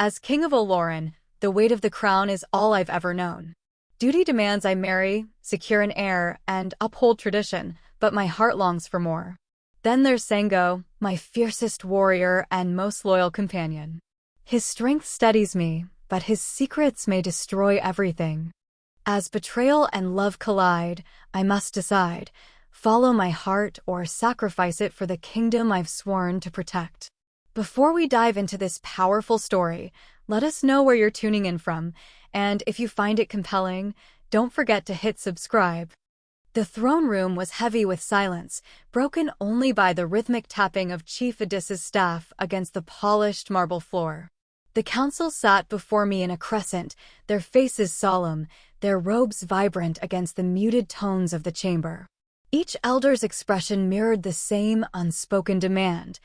As King of Olorun, the weight of the crown is all I've ever known. Duty demands I marry, secure an heir, and uphold tradition, but my heart longs for more. Then there's Sango, my fiercest warrior and most loyal companion. His strength steadies me, but his secrets may destroy everything. As betrayal and love collide, I must decide, follow my heart or sacrifice it for the kingdom I've sworn to protect. Before we dive into this powerful story, let us know where you're tuning in from, and if you find it compelling, don't forget to hit subscribe. The throne room was heavy with silence, broken only by the rhythmic tapping of Chief Adis's staff against the polished marble floor. The council sat before me in a crescent, their faces solemn, their robes vibrant against the muted tones of the chamber. Each elder's expression mirrored the same unspoken demand: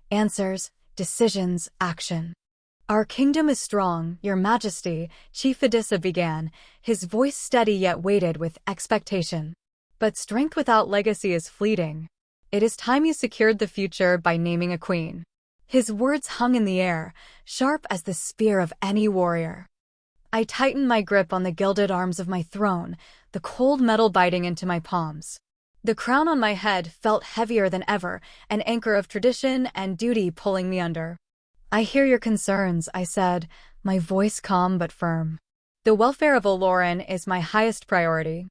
answers, decisions, action. "Our kingdom is strong, Your Majesty," Chief Adisa began, his voice steady yet weighted with expectation. "But strength without legacy is fleeting. It is time you secured the future by naming a queen." His words hung in the air, sharp as the spear of any warrior. I tightened my grip on the gilded arms of my throne, the cold metal biting into my palms. The crown on my head felt heavier than ever, an anchor of tradition and duty pulling me under. "I hear your concerns," I said, my voice calm but firm. "The welfare of Olorun is my highest priority."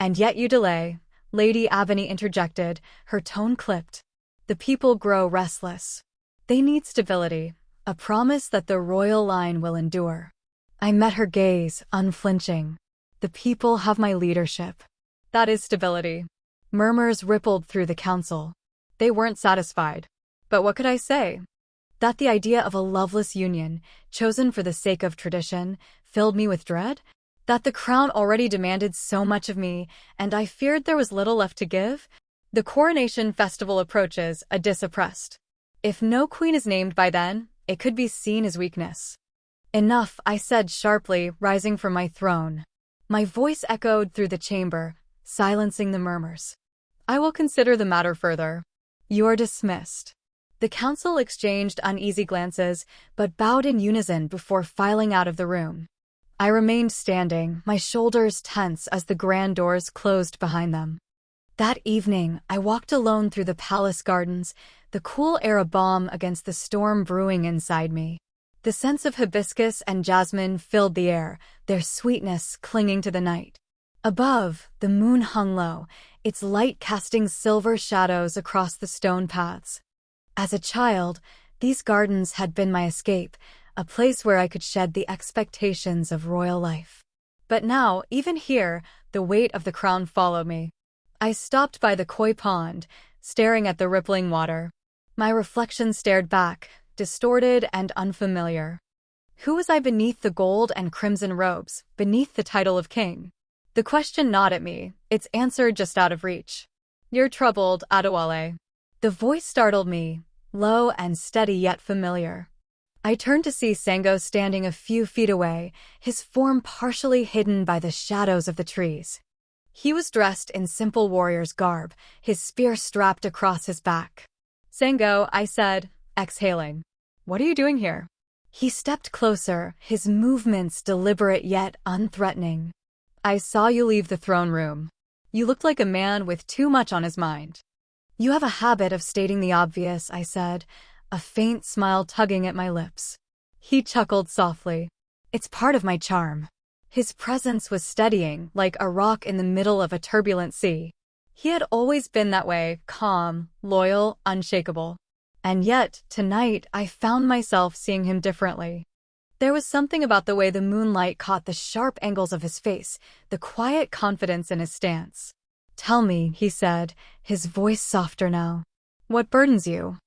"And yet you delay," Lady Avani interjected, her tone clipped. "The people grow restless. They need stability, a promise that the royal line will endure." I met her gaze, unflinching. "The people have my leadership. That is stability." Murmurs rippled through the council. They weren't satisfied. But what could I say? That the idea of a loveless union, chosen for the sake of tradition, filled me with dread? That the crown already demanded so much of me, and I feared there was little left to give? "The coronation festival approaches," Adisa pressed. "If no queen is named by then, it could be seen as weakness." "Enough," I said sharply, rising from my throne. My voice echoed through the chamber, silencing the murmurs. "I will consider the matter further. You are dismissed." The council exchanged uneasy glances, but bowed in unison before filing out of the room. I remained standing, my shoulders tense as the grand doors closed behind them. That evening, I walked alone through the palace gardens, the cool air a balm against the storm brewing inside me. The scents of hibiscus and jasmine filled the air, their sweetness clinging to the night. Above, the moon hung low, its light casting silver shadows across the stone paths. As a child, these gardens had been my escape, a place where I could shed the expectations of royal life. But now, even here, the weight of the crown followed me. I stopped by the koi pond, staring at the rippling water. My reflection stared back, distorted and unfamiliar. Who was I beneath the gold and crimson robes, beneath the title of king? The question gnawed at me, its answer just out of reach. "You're troubled, Adewale." The voice startled me, low and steady yet familiar. I turned to see Sango standing a few feet away, his form partially hidden by the shadows of the trees. He was dressed in simple warrior's garb, his spear strapped across his back. "Sango," I said, exhaling. "What are you doing here?" He stepped closer, his movements deliberate yet unthreatening. "I saw you leave the throne room. You looked like a man with too much on his mind." "You have a habit of stating the obvious," I said, a faint smile tugging at my lips. He chuckled softly. "It's part of my charm." His presence was steadying, like a rock in the middle of a turbulent sea. He had always been that way, calm, loyal, unshakable. And yet, tonight, I found myself seeing him differently. There was something about the way the moonlight caught the sharp angles of his face, the quiet confidence in his stance. "Tell me," he said, his voice softer now. "What burdens you?"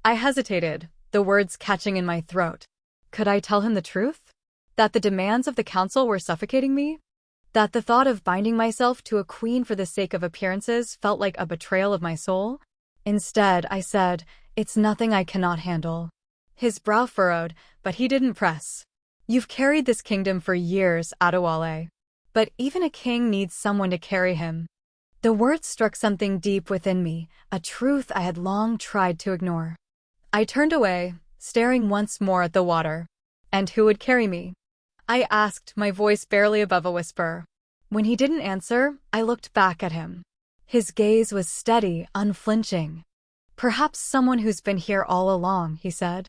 I hesitated, the words catching in my throat. Could I tell him the truth? That the demands of the council were suffocating me? That the thought of binding myself to a queen for the sake of appearances felt like a betrayal of my soul? Instead, I said, "It's nothing I cannot handle." His brow furrowed, but he didn't press. "You've carried this kingdom for years, Adewale. But even a king needs someone to carry him." The words struck something deep within me, a truth I had long tried to ignore. I turned away, staring once more at the water. And who would carry me? I asked, my voice barely above a whisper. When he didn't answer, I looked back at him. His gaze was steady, unflinching. Perhaps someone who's been here all along, he said.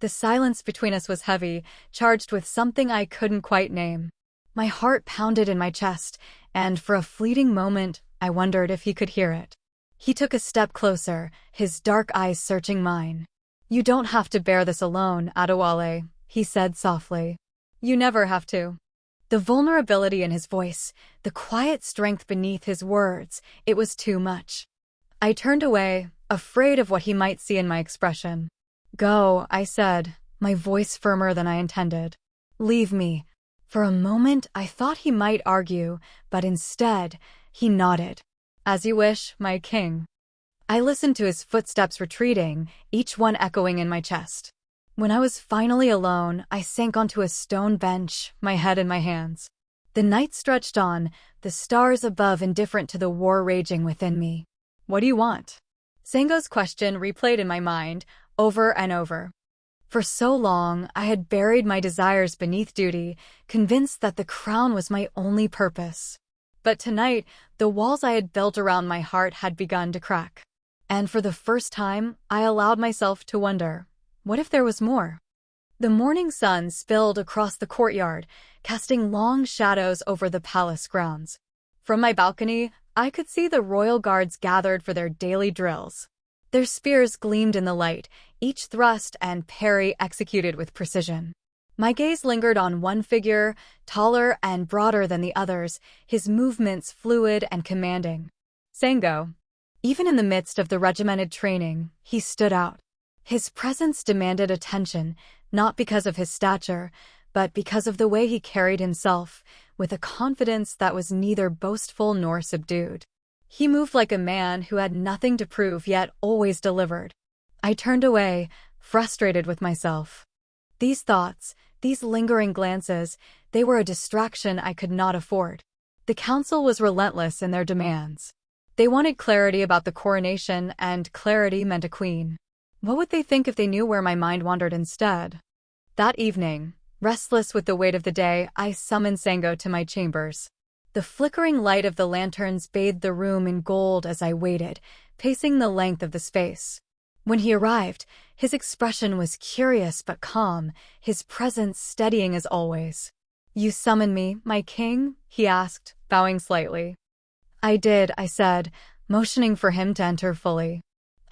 The silence between us was heavy, charged with something I couldn't quite name. My heart pounded in my chest, and for a fleeting moment, I wondered if he could hear it. He took a step closer, his dark eyes searching mine. You don't have to bear this alone, Adewale, he said softly. You never have to. The vulnerability in his voice, the quiet strength beneath his words, it was too much. I turned away, afraid of what he might see in my expression. Go, I said, my voice firmer than I intended. Leave me. For a moment, I thought he might argue, but instead, he nodded. As you wish, my king. I listened to his footsteps retreating, each one echoing in my chest. When I was finally alone, I sank onto a stone bench, my head in my hands. The night stretched on, the stars above indifferent to the war raging within me. What do you want? Sango's question replayed in my mind, over and over. For so long, I had buried my desires beneath duty, convinced that the crown was my only purpose. But tonight, the walls I had built around my heart had begun to crack. And for the first time, I allowed myself to wonder, what if there was more? The morning sun spilled across the courtyard, casting long shadows over the palace grounds. From my balcony, I could see the royal guards gathered for their daily drills. Their spears gleamed in the light, each thrust and parry executed with precision. My gaze lingered on one figure, taller and broader than the others, his movements fluid and commanding. Sango. Even in the midst of the regimented training, he stood out. His presence demanded attention, not because of his stature, but because of the way he carried himself, with a confidence that was neither boastful nor subdued. He moved like a man who had nothing to prove yet always delivered. I turned away, frustrated with myself. These thoughts, these lingering glances, they were a distraction I could not afford. The council was relentless in their demands. They wanted clarity about the coronation, and clarity meant a queen. What would they think if they knew where my mind wandered instead? That evening, restless with the weight of the day, I summoned Sango to my chambers. The flickering light of the lanterns bathed the room in gold as I waited, pacing the length of the space. When he arrived, his expression was curious but calm, his presence steadying as always. You summoned me, my king? He asked, bowing slightly. I did, I said, motioning for him to enter fully.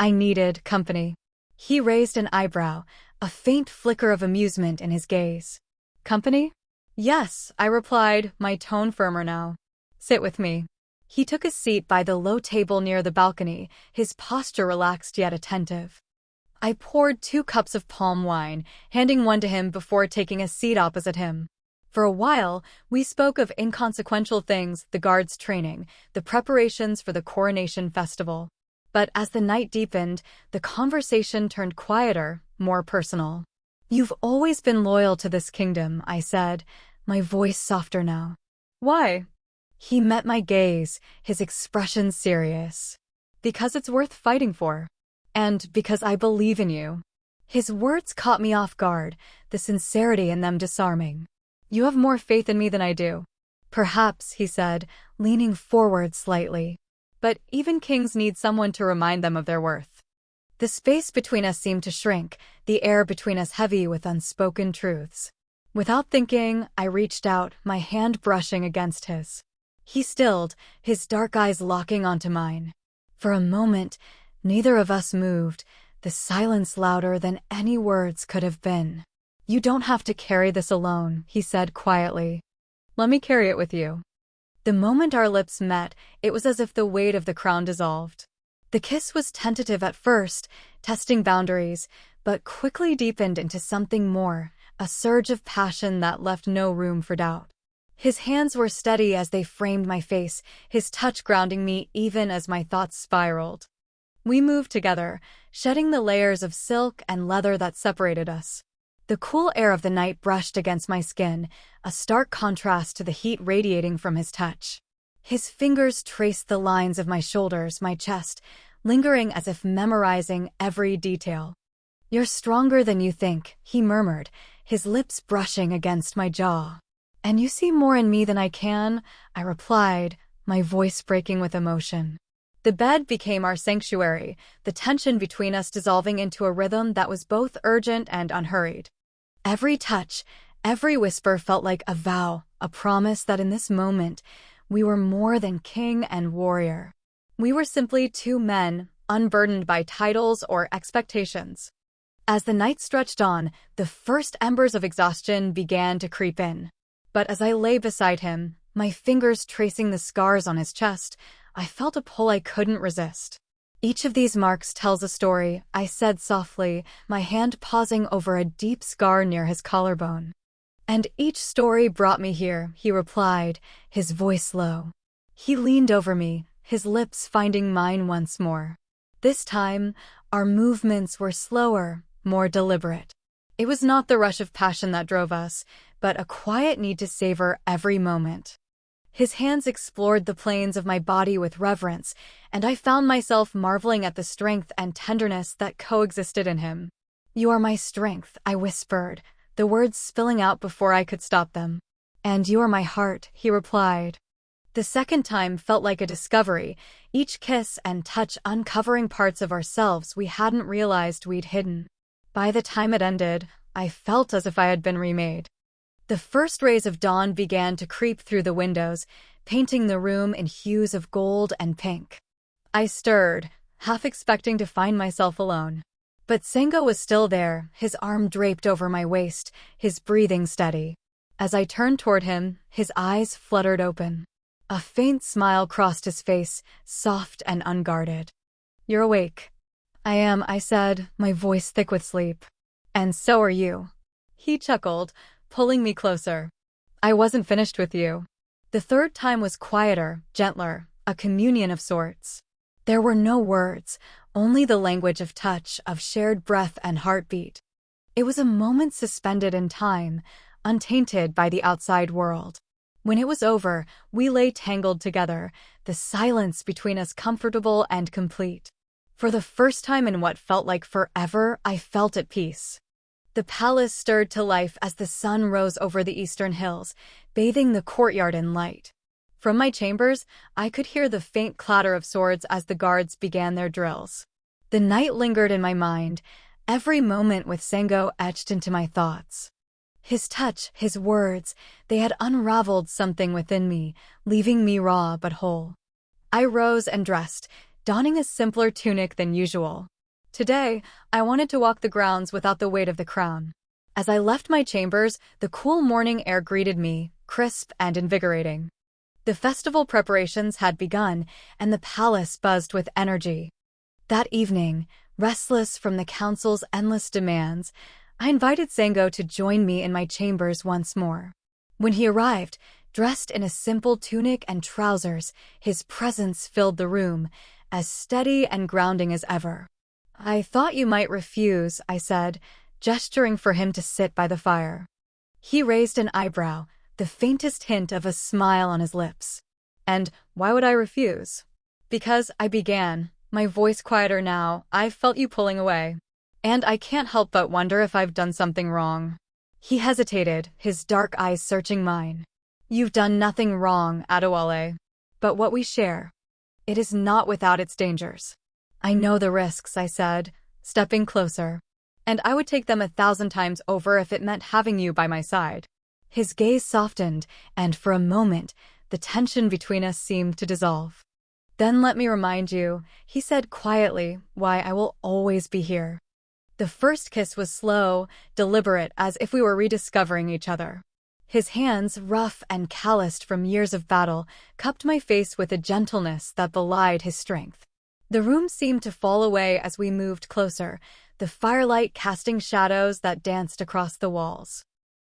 I needed company. He raised an eyebrow, a faint flicker of amusement in his gaze. Company? Yes, I replied, my tone firmer now. Sit with me. He took a seat by the low table near the balcony, his posture relaxed yet attentive. I poured 2 cups of palm wine, handing one to him before taking a seat opposite him. For a while, we spoke of inconsequential things, the guards' training, the preparations for the coronation festival. But as the night deepened, the conversation turned quieter, more personal. You've always been loyal to this kingdom, I said, my voice softer now. Why? He met my gaze, his expression serious. Because it's worth fighting for. And because I believe in you. His words caught me off guard, the sincerity in them disarming. You have more faith in me than I do. Perhaps, he said, leaning forward slightly. But even kings need someone to remind them of their worth. The space between us seemed to shrink, the air between us heavy with unspoken truths. Without thinking, I reached out, my hand brushing against his. He stilled, his dark eyes locking onto mine. For a moment, neither of us moved, the silence louder than any words could have been. You don't have to carry this alone, he said quietly. Let me carry it with you. The moment our lips met, it was as if the weight of the crown dissolved. The kiss was tentative at first, testing boundaries, but quickly deepened into something more, a surge of passion that left no room for doubt. His hands were steady as they framed my face, his touch grounding me even as my thoughts spiraled. We moved together, shedding the layers of silk and leather that separated us. The cool air of the night brushed against my skin, a stark contrast to the heat radiating from his touch. His fingers traced the lines of my shoulders, my chest, lingering as if memorizing every detail. You're stronger than you think, he murmured, his lips brushing against my jaw. "And you see more in me than I can," I replied, my voice breaking with emotion. The bed became our sanctuary, the tension between us dissolving into a rhythm that was both urgent and unhurried. Every touch, every whisper felt like a vow, a promise that in this moment, we were more than king and warrior. We were simply two men, unburdened by titles or expectations. As the night stretched on, the first embers of exhaustion began to creep in. But as I lay beside him, my fingers tracing the scars on his chest, I felt a pull I couldn't resist. "Each of these marks tells a story," I said softly, my hand pausing over a deep scar near his collarbone. "And each story brought me here," he replied, his voice low. He leaned over me, his lips finding mine once more. This time, our movements were slower, more deliberate. It was not the rush of passion that drove us, but a quiet need to savor every moment. His hands explored the planes of my body with reverence, and I found myself marveling at the strength and tenderness that coexisted in him. "You are my strength," I whispered, the words spilling out before I could stop them. "And you are my heart," he replied. The second time felt like a discovery, each kiss and touch uncovering parts of ourselves we hadn't realized we'd hidden. By the time it ended, I felt as if I had been remade. The first rays of dawn began to creep through the windows, painting the room in hues of gold and pink. I stirred, half expecting to find myself alone. But Sango was still there, his arm draped over my waist, his breathing steady. As I turned toward him, his eyes fluttered open. A faint smile crossed his face, soft and unguarded. "You're awake." "I am," I said, my voice thick with sleep. "And so are you." He chuckled, pulling me closer. "I wasn't finished with you." The third time was quieter, gentler, a communion of sorts. There were no words, only the language of touch, of shared breath and heartbeat. It was a moment suspended in time, untainted by the outside world. When it was over, we lay tangled together, the silence between us comfortable and complete. For the first time in what felt like forever, I felt at peace. The palace stirred to life as the sun rose over the eastern hills, bathing the courtyard in light. From my chambers, I could hear the faint clatter of swords as the guards began their drills. The night lingered in my mind, every moment with Sango etched into my thoughts. His touch, his words, they had unraveled something within me, leaving me raw but whole. I rose and dressed, donning a simpler tunic than usual. Today, I wanted to walk the grounds without the weight of the crown. As I left my chambers, the cool morning air greeted me, crisp and invigorating. The festival preparations had begun, and the palace buzzed with energy. That evening, restless from the council's endless demands, I invited Sango to join me in my chambers once more. When he arrived, dressed in a simple tunic and trousers, his presence filled the room, as steady and grounding as ever. "I thought you might refuse," I said, gesturing for him to sit by the fire. He raised an eyebrow, the faintest hint of a smile on his lips. "And why would I refuse?" "Because," I began, my voice quieter now, "I felt you pulling away. And I can't help but wonder if I've done something wrong." He hesitated, his dark eyes searching mine. "You've done nothing wrong, Adewale. But what we share, it is not without its dangers." "I know the risks," I said, stepping closer. "And I would take them 1,000 times over if it meant having you by my side." His gaze softened, and for a moment, the tension between us seemed to dissolve. "Then let me remind you," he said quietly, "why I will always be here." The first kiss was slow, deliberate, as if we were rediscovering each other. His hands, rough and calloused from years of battle, cupped my face with a gentleness that belied his strength. The room seemed to fall away as we moved closer, the firelight casting shadows that danced across the walls.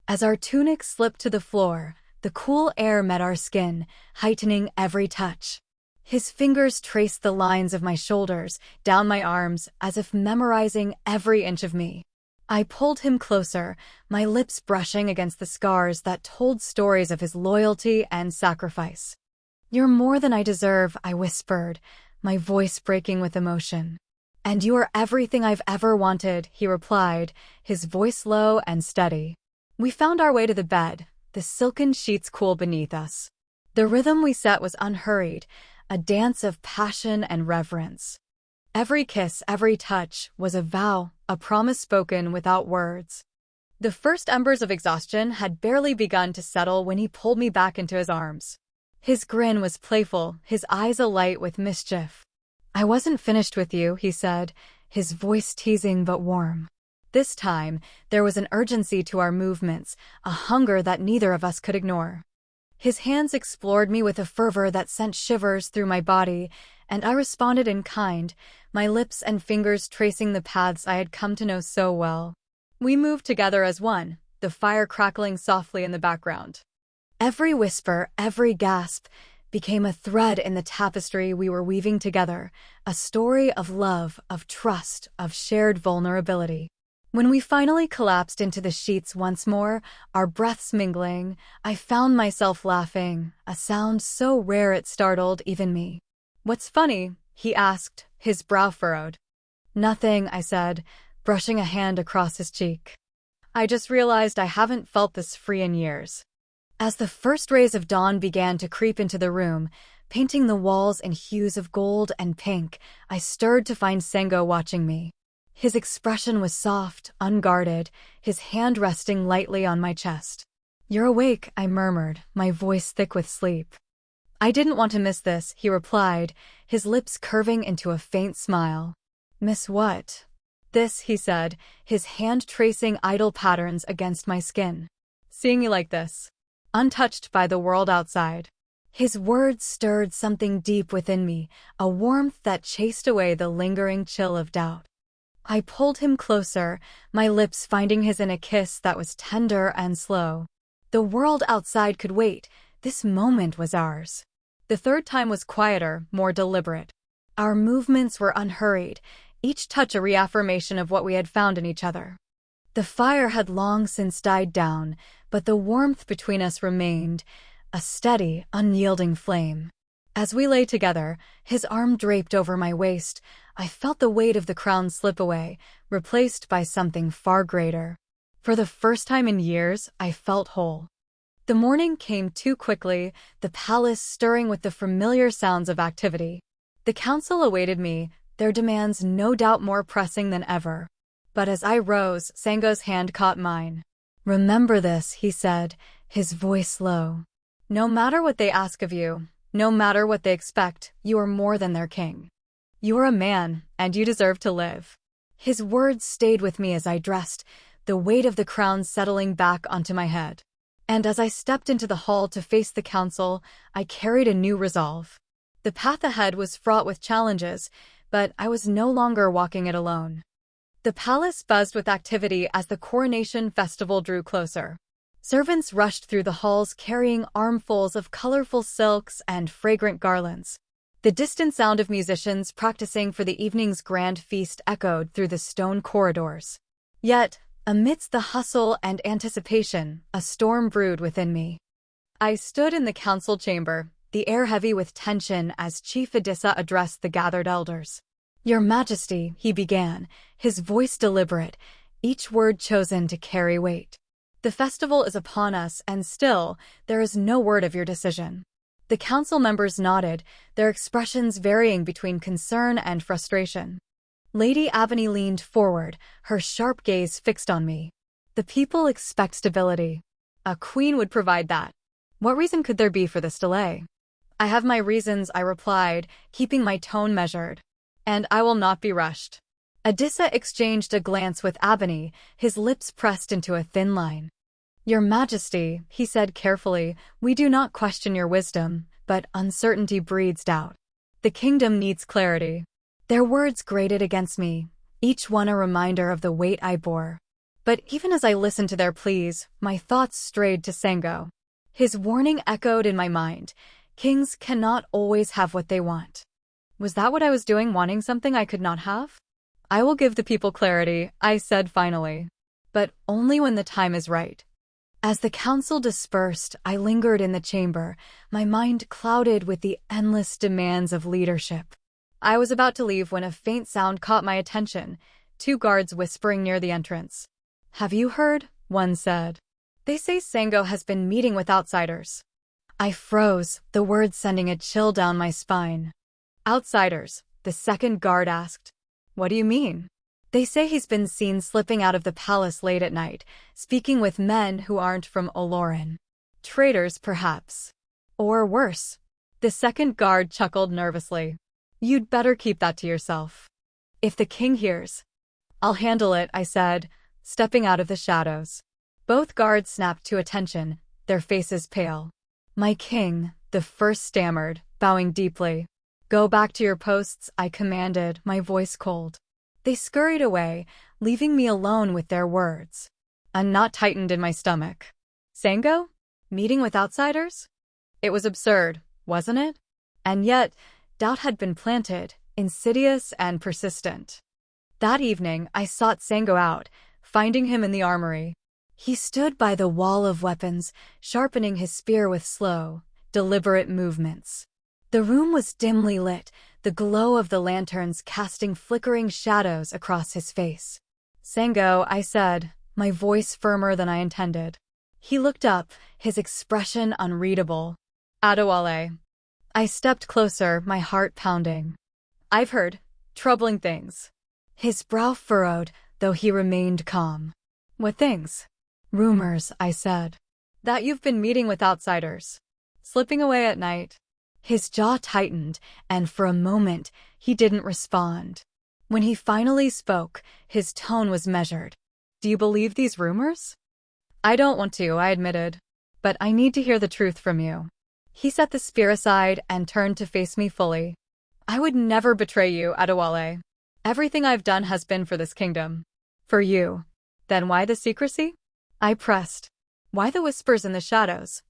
As our tunics slipped to the floor, the cool air met our skin, heightening every touch. His fingers traced the lines of my shoulders, down my arms, as if memorizing every inch of me. I pulled him closer, my lips brushing against the scars that told stories of his loyalty and sacrifice. "You're more than I deserve," I whispered, my voice breaking with emotion. "And you are everything I've ever wanted," he replied, his voice low and steady. We found our way to the bed, the silken sheets cool beneath us. The rhythm we set was unhurried, a dance of passion and reverence. Every kiss, every touch, was a vow, a promise spoken without words. The first embers of exhaustion had barely begun to settle when he pulled me back into his arms. His grin was playful, his eyes alight with mischief. "I wasn't finished with you," he said, his voice teasing but warm. This time, there was an urgency to our movements, a hunger that neither of us could ignore. His hands explored me with a fervor that sent shivers through my body, and I responded in kind, my lips and fingers tracing the paths I had come to know so well. We moved together as one, the fire crackling softly in the background. Every whisper, every gasp, became a thread in the tapestry we were weaving together, a story of love, of trust, of shared vulnerability. When we finally collapsed into the sheets once more, our breaths mingling, I found myself laughing, a sound so rare it startled even me. "What's funny?" he asked, his brow furrowed. "Nothing," I said, brushing a hand across his cheek. "I just realized I haven't felt this free in years." As the first rays of dawn began to creep into the room, painting the walls in hues of gold and pink, I stirred to find Sango watching me. His expression was soft, unguarded, his hand resting lightly on my chest. "You're awake," I murmured, my voice thick with sleep. "I didn't want to miss this," he replied, his lips curving into a faint smile. "Miss what?" "This," he said, his hand tracing idle patterns against my skin. "Seeing you like this, untouched by the world outside." His words stirred something deep within me, a warmth that chased away the lingering chill of doubt. I pulled him closer, my lips finding his in a kiss that was tender and slow. The world outside could wait, this moment was ours. The third time was quieter, more deliberate. Our movements were unhurried, each touch a reaffirmation of what we had found in each other. The fire had long since died down, but the warmth between us remained, a steady, unyielding flame. As we lay together, his arm draped over my waist, I felt the weight of the crown slip away, replaced by something far greater. For the first time in years, I felt whole. The morning came too quickly, the palace stirring with the familiar sounds of activity. The council awaited me, their demands no doubt more pressing than ever. But as I rose, Sango's hand caught mine. "Remember this," he said, his voice low. "No matter what they ask of you, no matter what they expect, you are more than their king. You are a man, and you deserve to live." His words stayed with me as I dressed, the weight of the crown settling back onto my head. And as I stepped into the hall to face the council, I carried a new resolve. The path ahead was fraught with challenges, but I was no longer walking it alone. The palace buzzed with activity as the coronation festival drew closer. Servants rushed through the halls carrying armfuls of colorful silks and fragrant garlands. The distant sound of musicians practicing for the evening's grand feast echoed through the stone corridors. Yet, amidst the hustle and anticipation, a storm brewed within me. I stood in the council chamber, the air heavy with tension as Chief Adissa addressed the gathered elders. "Your Majesty," he began, his voice deliberate, each word chosen to carry weight. "The festival is upon us, and still, there is no word of your decision." The council members nodded, their expressions varying between concern and frustration. Lady Avani leaned forward, her sharp gaze fixed on me. "The people expect stability. A queen would provide that. What reason could there be for this delay?" "I have my reasons," I replied, keeping my tone measured. "And I will not be rushed." Adissa exchanged a glance with Avani, his lips pressed into a thin line. "Your Majesty," he said carefully, "we do not question your wisdom, but uncertainty breeds doubt. The kingdom needs clarity." Their words grated against me, each one a reminder of the weight I bore. But even as I listened to their pleas, my thoughts strayed to Sango. His warning echoed in my mind. Kings cannot always have what they want. Was that what I was doing, wanting something I could not have? "I will give the people clarity," I said finally. "But only when the time is right." As the council dispersed, I lingered in the chamber, my mind clouded with the endless demands of leadership. I was about to leave when a faint sound caught my attention, 2 guards whispering near the entrance. "Have you heard?" one said. They say Sango has been meeting with outsiders. I froze, the words sending a chill down my spine. Outsiders, the second guard asked. What do you mean? They say he's been seen slipping out of the palace late at night, speaking with men who aren't from Olorun. Traitors, perhaps. Or worse. The second guard chuckled nervously. You'd better keep that to yourself. If the king hears. I'll handle it, I said, stepping out of the shadows. Both guards snapped to attention, their faces pale. My king, the first stammered, bowing deeply. Go back to your posts, I commanded, my voice cold. They scurried away, leaving me alone with their words. A knot tightened in my stomach. Sango? Meeting with outsiders? It was absurd, wasn't it? And yet, doubt had been planted, insidious and persistent. That evening, I sought Sango out, finding him in the armory. He stood by the wall of weapons, sharpening his spear with slow, deliberate movements. The room was dimly lit, the glow of the lanterns casting flickering shadows across his face. Sango, I said, my voice firmer than I intended. He looked up, his expression unreadable. Adewale. I stepped closer, my heart pounding. I've heard troubling things. His brow furrowed, though he remained calm. What things? Rumors, I said. That you've been meeting with outsiders. Slipping away at night. His jaw tightened, and for a moment, he didn't respond. When he finally spoke, his tone was measured. Do you believe these rumors? I don't want to, I admitted. But I need to hear the truth from you. He set the spear aside and turned to face me fully. I would never betray you, Adewale. Everything I've done has been for this kingdom. For you. Then why the secrecy? I pressed. Why the whispers in the shadows?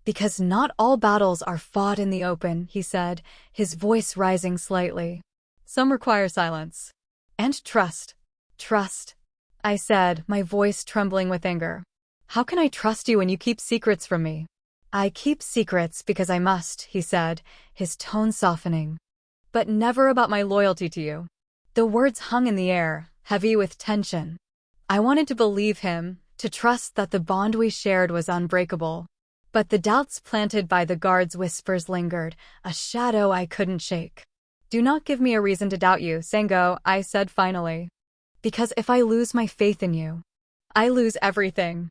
Because not all battles are fought in the open, he said, his voice rising slightly. Some require silence. And trust. Trust. I said, my voice trembling with anger. How can I trust you when you keep secrets from me? I keep secrets because I must, he said, his tone softening. But never about my loyalty to you. The words hung in the air, heavy with tension. I wanted to believe him, to trust that the bond we shared was unbreakable. But the doubts planted by the guard's whispers lingered, a shadow I couldn't shake. Do not give me a reason to doubt you, Sango, I said finally. Because if I lose my faith in you, I lose everything.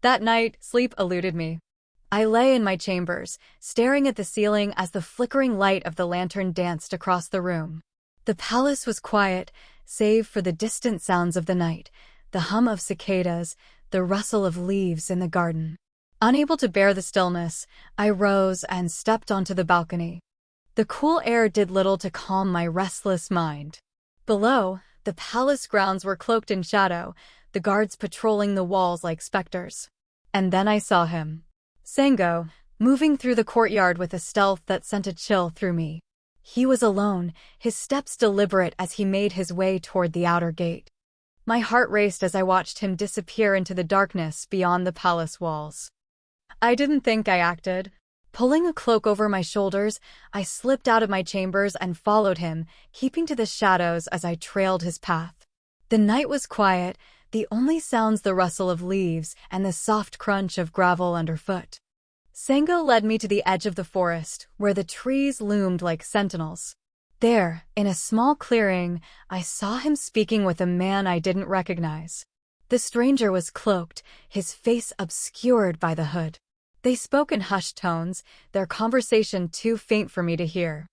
That night, sleep eluded me. I lay in my chambers, staring at the ceiling as the flickering light of the lantern danced across the room. The palace was quiet, save for the distant sounds of the night, the hum of cicadas, the rustle of leaves in the garden. Unable to bear the stillness, I rose and stepped onto the balcony. The cool air did little to calm my restless mind. Below, the palace grounds were cloaked in shadow, the guards patrolling the walls like specters. And then I saw him. Sango, moving through the courtyard with a stealth that sent a chill through me. He was alone, his steps deliberate as he made his way toward the outer gate. My heart raced as I watched him disappear into the darkness beyond the palace walls. I didn't think I acted. Pulling a cloak over my shoulders, I slipped out of my chambers and followed him, keeping to the shadows as I trailed his path. The night was quiet, the only sounds the rustle of leaves and the soft crunch of gravel underfoot. Sango led me to the edge of the forest, where the trees loomed like sentinels. There, in a small clearing, I saw him speaking with a man I didn't recognize. The stranger was cloaked, his face obscured by the hood. They spoke in hushed tones, their conversation too faint for me to hear.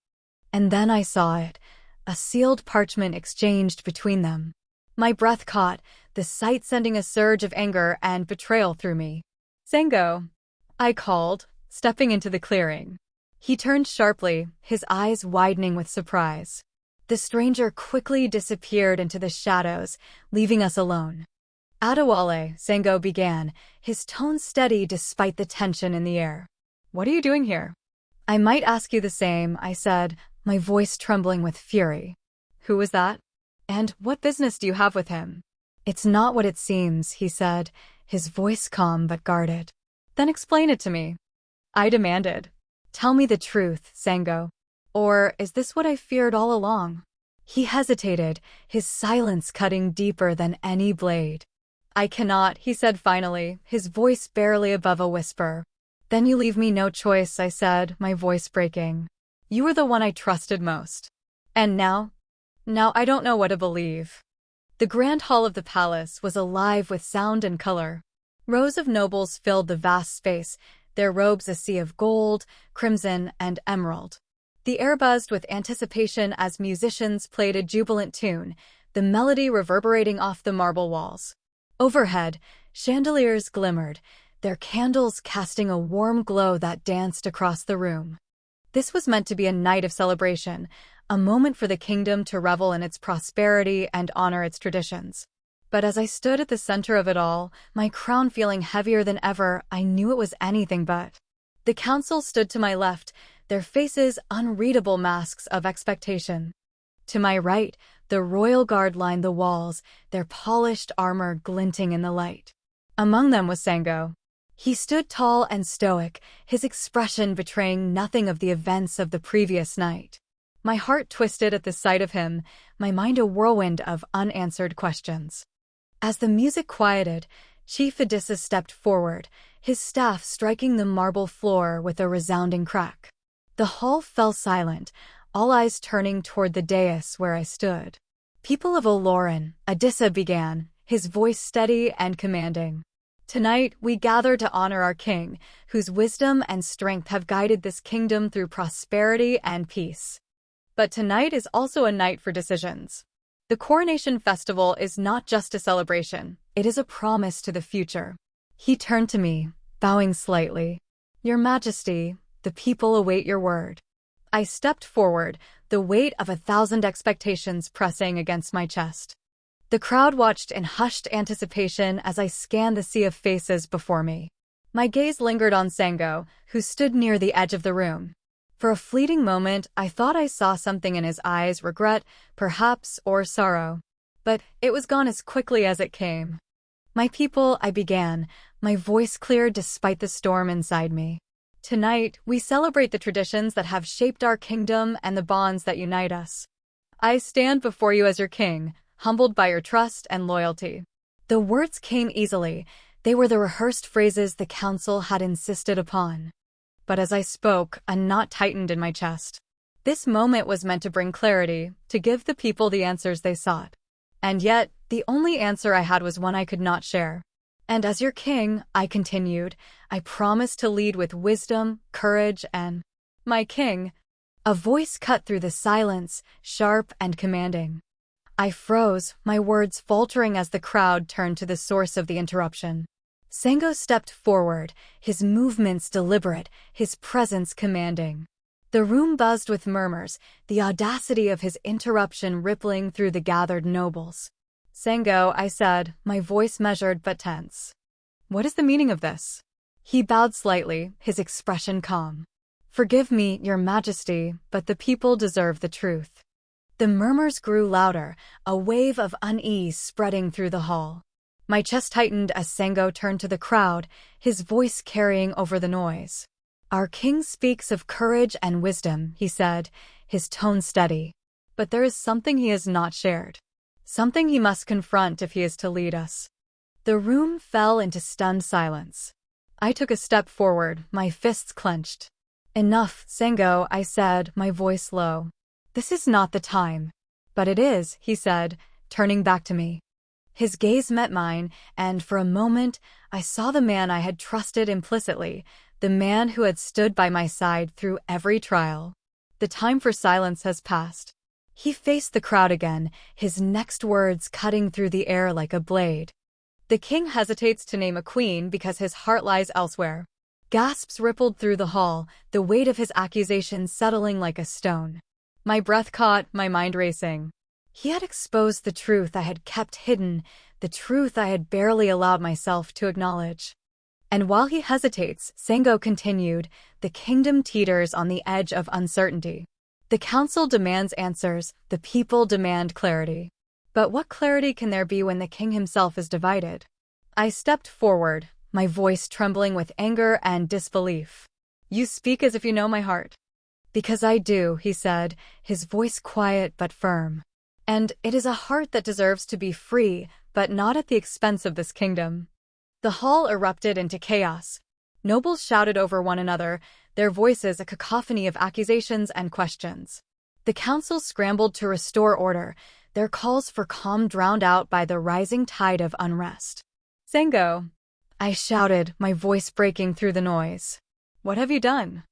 And then I saw it, a sealed parchment exchanged between them. My breath caught, the sight sending a surge of anger and betrayal through me. Sango, I called, stepping into the clearing. He turned sharply, his eyes widening with surprise. The stranger quickly disappeared into the shadows, leaving us alone. Adewale, Sango began, his tone steady despite the tension in the air. What are you doing here? I might ask you the same, I said, my voice trembling with fury. Who was that? And what business do you have with him? It's not what it seems, he said, his voice calm but guarded. Then explain it to me. I demanded. Tell me the truth, Sango. Or is this what I feared all along? He hesitated, his silence cutting deeper than any blade. I cannot, he said finally, his voice barely above a whisper. Then you leave me no choice, I said, my voice breaking. You were the one I trusted most. And now? Now I don't know what to believe. The grand hall of the palace was alive with sound and color. Rows of nobles filled the vast space, their robes a sea of gold, crimson, and emerald. The air buzzed with anticipation as musicians played a jubilant tune, the melody reverberating off the marble walls. Overhead, chandeliers glimmered, their candles casting a warm glow that danced across the room. This was meant to be a night of celebration, a moment for the kingdom to revel in its prosperity and honor its traditions. But as I stood at the center of it all, my crown feeling heavier than ever, I knew it was anything but. The council stood to my left, their faces unreadable masks of expectation. To my right, the royal guard lined the walls, their polished armor glinting in the light. Among them was Sango. He stood tall and stoic, his expression betraying nothing of the events of the previous night. My heart twisted at the sight of him, my mind a whirlwind of unanswered questions. As the music quieted, Chief Odysseus stepped forward, his staff striking the marble floor with a resounding crack. The hall fell silent, all eyes turning toward the dais where I stood. People of Olorun, Odysseus began, his voice steady and commanding. Tonight, we gather to honor our king, whose wisdom and strength have guided this kingdom through prosperity and peace. But tonight is also a night for decisions. The coronation festival is not just a celebration, it is a promise to the future. He turned to me, bowing slightly. Your Majesty, the people await your word. I stepped forward, the weight of 1,000 expectations pressing against my chest. The crowd watched in hushed anticipation as I scanned the sea of faces before me. My gaze lingered on Sango, who stood near the edge of the room. For a fleeting moment, I thought I saw something in his eyes, regret, perhaps, or sorrow. But it was gone as quickly as it came. My people, I began, my voice clear despite the storm inside me. Tonight, we celebrate the traditions that have shaped our kingdom and the bonds that unite us. I stand before you as your king, humbled by your trust and loyalty. The words came easily. They were the rehearsed phrases the council had insisted upon. But as I spoke, a knot tightened in my chest. This moment was meant to bring clarity, to give the people the answers they sought. And yet, the only answer I had was one I could not share. And as your king, I continued, I promise to lead with wisdom, courage, and... My king! A voice cut through the silence, sharp and commanding. I froze, my words faltering as the crowd turned to the source of the interruption. Sango stepped forward, his movements deliberate, his presence commanding. The room buzzed with murmurs, the audacity of his interruption rippling through the gathered nobles. Sango, I said, my voice measured but tense. What is the meaning of this? He bowed slightly, his expression calm. Forgive me, your majesty, but the people deserve the truth. The murmurs grew louder, a wave of unease spreading through the hall. My chest tightened as Sango turned to the crowd, his voice carrying over the noise. Our king speaks of courage and wisdom, he said, his tone steady. But there is something he has not shared. Something he must confront if he is to lead us. The room fell into stunned silence. I took a step forward, my fists clenched. Enough, Sango, I said, my voice low. This is not the time. But it is, he said, turning back to me. His gaze met mine, and for a moment, I saw the man I had trusted implicitly, the man who had stood by my side through every trial. The time for silence has passed. He faced the crowd again, his next words cutting through the air like a blade. The king hesitates to name a queen because his heart lies elsewhere. Gasps rippled through the hall, the weight of his accusation settling like a stone. My breath caught, my mind racing. He had exposed the truth I had kept hidden, the truth I had barely allowed myself to acknowledge. And while he hesitates, Sango continued, the kingdom teeters on the edge of uncertainty. The council demands answers, the people demand clarity. But what clarity can there be when the king himself is divided? I stepped forward, my voice trembling with anger and disbelief. You speak as if you know my heart. Because I do, he said, his voice quiet but firm. And it is a heart that deserves to be free, but not at the expense of this kingdom. The hall erupted into chaos. Nobles shouted over one another, their voices a cacophony of accusations and questions. The council scrambled to restore order, their calls for calm drowned out by the rising tide of unrest. "Sango," I shouted, my voice breaking through the noise. "What have you done?"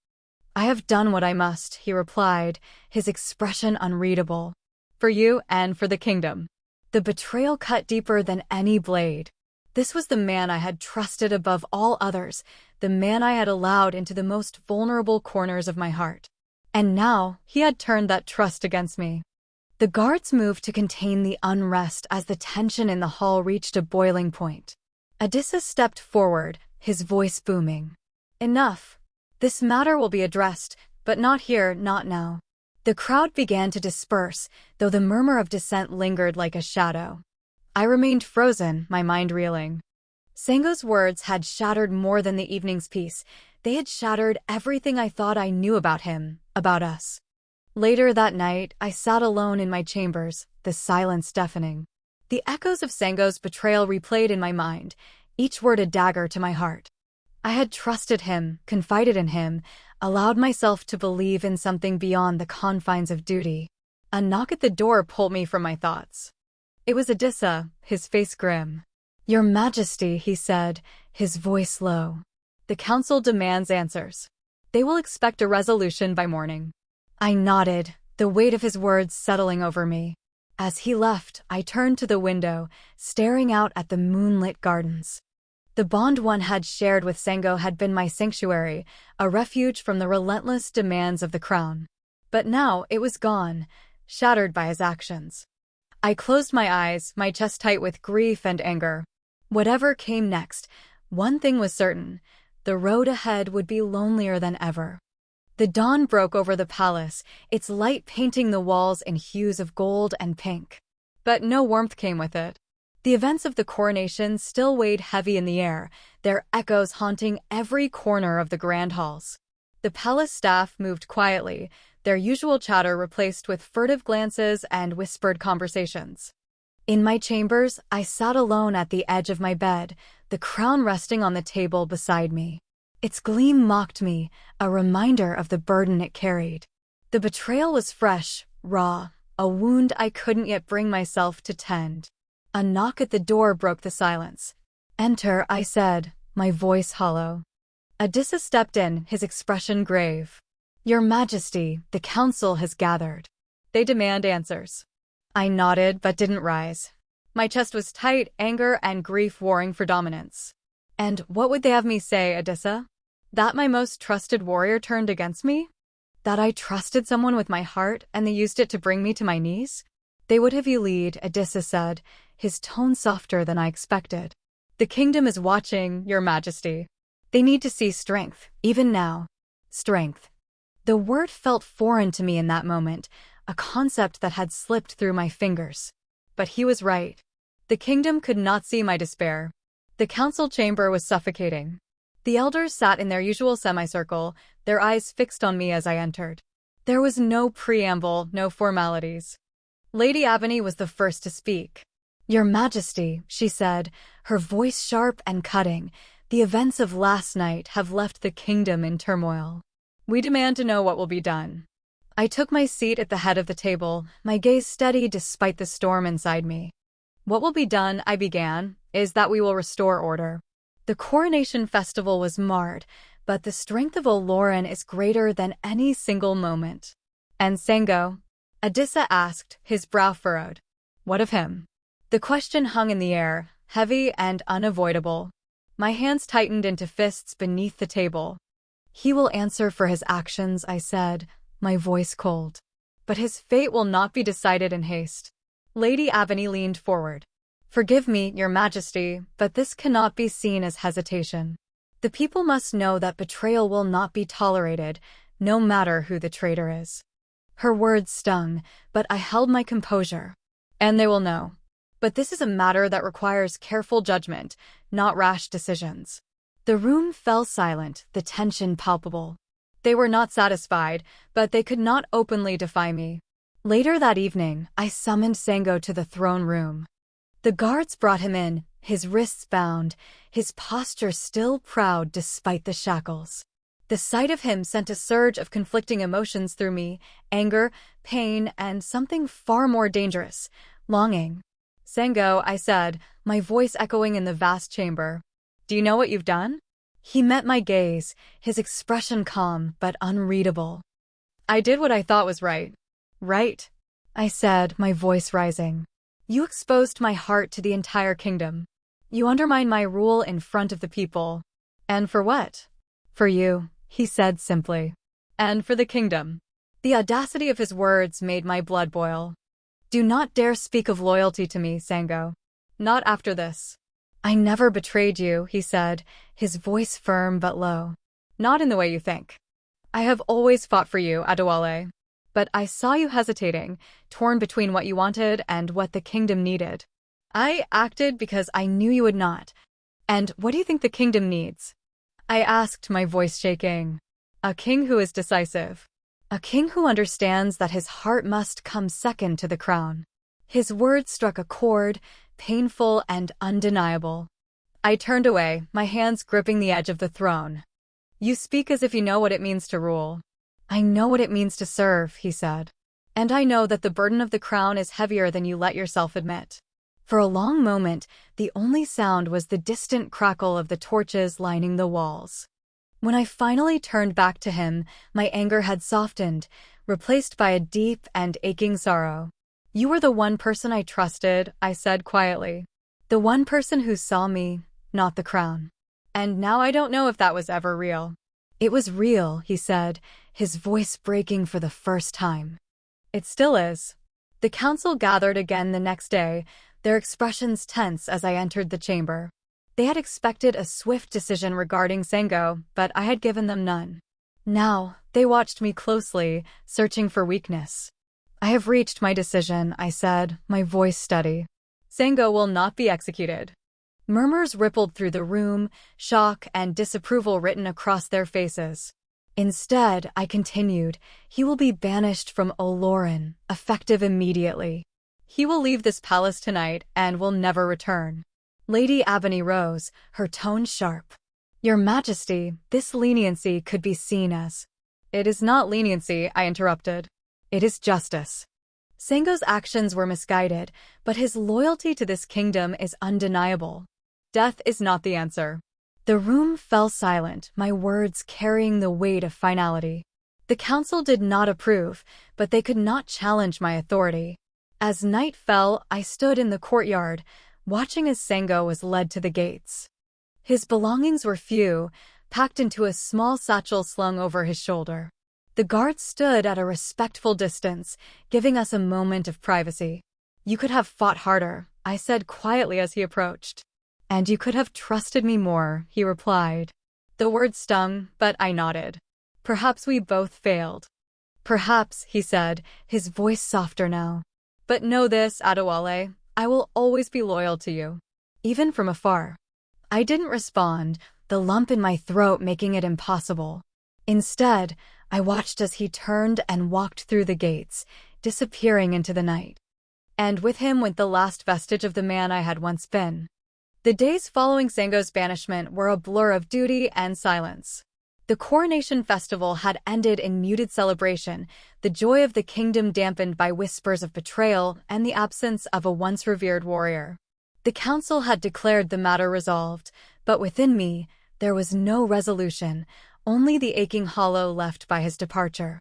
"I have done what I must," he replied, his expression unreadable. "For you and for the kingdom." The betrayal cut deeper than any blade. This was the man I had trusted above all others, the man I had allowed into the most vulnerable corners of my heart. And now, he had turned that trust against me. The guards moved to contain the unrest as the tension in the hall reached a boiling point. Odysseus stepped forward, his voice booming. "Enough. This matter will be addressed, but not here, not now." The crowd began to disperse, though the murmur of dissent lingered like a shadow. I remained frozen, my mind reeling. Sango's words had shattered more than the evening's peace. They had shattered everything I thought I knew about him, about us. Later that night, I sat alone in my chambers, the silence deafening. The echoes of Sango's betrayal replayed in my mind, each word a dagger to my heart. I had trusted him, confided in him, allowed myself to believe in something beyond the confines of duty. A knock at the door pulled me from my thoughts. It was Odysseus, his face grim. "Your Majesty," he said, his voice low. "The council demands answers. They will expect a resolution by morning." I nodded, the weight of his words settling over me. As he left, I turned to the window, staring out at the moonlit gardens. The bond one had shared with Sango had been my sanctuary, a refuge from the relentless demands of the crown. But now it was gone, shattered by his actions. I closed my eyes, my chest tight with grief and anger. Whatever came next, one thing was certain: the road ahead would be lonelier than ever. The dawn broke over the palace, its light painting the walls in hues of gold and pink. But no warmth came with it. The events of the coronation still weighed heavy in the air, their echoes haunting every corner of the grand halls. The palace staff moved quietly, their usual chatter replaced with furtive glances and whispered conversations. In my chambers, I sat alone at the edge of my bed, the crown resting on the table beside me. Its gleam mocked me, a reminder of the burden it carried. The betrayal was fresh, raw, a wound I couldn't yet bring myself to tend. A knock at the door broke the silence. "Enter," I said, my voice hollow. Odysseus stepped in, his expression grave. "Your Majesty, the council has gathered. They demand answers." I nodded but didn't rise. My chest was tight, anger and grief warring for dominance. And what would they have me say, Odysseus? That my most trusted warrior turned against me? That I trusted someone with my heart and they used it to bring me to my knees? "They would have you lead," Odysseus said, his tone softer than I expected. "The kingdom is watching, Your Majesty. They need to see strength, even now." Strength. The word felt foreign to me in that moment, a concept that had slipped through my fingers. But he was right. The kingdom could not see my despair. The council chamber was suffocating. The elders sat in their usual semicircle, their eyes fixed on me as I entered. There was no preamble, no formalities. Lady Avony was the first to speak. "Your Majesty," she said, her voice sharp and cutting, "the events of last night have left the kingdom in turmoil. We demand to know what will be done." I took my seat at the head of the table, my gaze steady despite the storm inside me. "What will be done," I began, "is that we will restore order. The coronation festival was marred, but the strength of Olorun is greater than any single moment." "And Sango?" Odysseus asked, his brow furrowed. "What of him?" The question hung in the air, heavy and unavoidable. My hands tightened into fists beneath the table. "He will answer for his actions," I said, my voice cold. "But his fate will not be decided in haste." Lady Avony leaned forward. "Forgive me, Your Majesty, but this cannot be seen as hesitation. The people must know that betrayal will not be tolerated, no matter who the traitor is." Her words stung, but I held my composure. "And they will know. But this is a matter that requires careful judgment, not rash decisions." The room fell silent, the tension palpable. They were not satisfied, but they could not openly defy me. Later that evening, I summoned Sango to the throne room. The guards brought him in, his wrists bound, his posture still proud despite the shackles. The sight of him sent a surge of conflicting emotions through me: anger, pain, and something far more dangerous: longing. "Sango," I said, my voice echoing in the vast chamber. "Do you know what you've done?" He met my gaze, his expression calm but unreadable. "I did what I thought was right." "Right," I said, my voice rising. "You exposed my heart to the entire kingdom. You undermined my rule in front of the people." "And for what?" "For you," he said simply. "And for the kingdom." The audacity of his words made my blood boil. "Do not dare speak of loyalty to me, Sango. Not after this." "I never betrayed you," he said, his voice firm but low. "Not in the way you think. I have always fought for you, Adewale. But I saw you hesitating, torn between what you wanted and what the kingdom needed. I acted because I knew you would not. And what do you think the kingdom needs?" I asked, my voice shaking. "A king who is decisive. A king who understands that his heart must come second to the crown." His words struck a chord, painful and undeniable. I turned away, my hands gripping the edge of the throne. "You speak as if you know what it means to rule." "I know what it means to serve," he said. "And I know that the burden of the crown is heavier than you let yourself admit." For a long moment, the only sound was the distant crackle of the torches lining the walls. When I finally turned back to him, my anger had softened, replaced by a deep and aching sorrow. "You were the one person I trusted," I said quietly. "The one person who saw me, not the crown. And now I don't know if that was ever real." "It was real," he said, his voice breaking for the first time. "It still is." The council gathered again the next day, their expressions tense as I entered the chamber. They had expected a swift decision regarding Sango, but I had given them none. Now, they watched me closely, searching for weakness. "I have reached my decision," I said, my voice steady. "Sango will not be executed." Murmurs rippled through the room, shock and disapproval written across their faces. "Instead," I continued, "he will be banished from Olorun, effective immediately. He will leave this palace tonight and will never return." Lady Ebony rose, her tone sharp. "Your Majesty, this leniency could be seen as—" "It is not leniency," I interrupted. "It is justice." Sango's actions were misguided, but his loyalty to this kingdom is undeniable. Death is not the answer. The room fell silent, my words carrying the weight of finality. The council did not approve, but they could not challenge my authority. As night fell, I stood in the courtyard, watching as Sango was led to the gates. His belongings were few, packed into a small satchel slung over his shoulder. The guards stood at a respectful distance, giving us a moment of privacy. "You could have fought harder," I said quietly as he approached. "And you could have trusted me more," he replied. The words stung, but I nodded. "Perhaps we both failed." "Perhaps," he said, his voice softer now. "But know this, Adewale, I will always be loyal to you, even from afar." I didn't respond, the lump in my throat making it impossible. Instead, I watched as he turned and walked through the gates, disappearing into the night. And with him went the last vestige of the man I had once been. The days following Sango's banishment were a blur of duty and silence. The coronation festival had ended in muted celebration, the joy of the kingdom dampened by whispers of betrayal and the absence of a once revered warrior. The council had declared the matter resolved, but within me, there was no resolution, only the aching hollow left by his departure.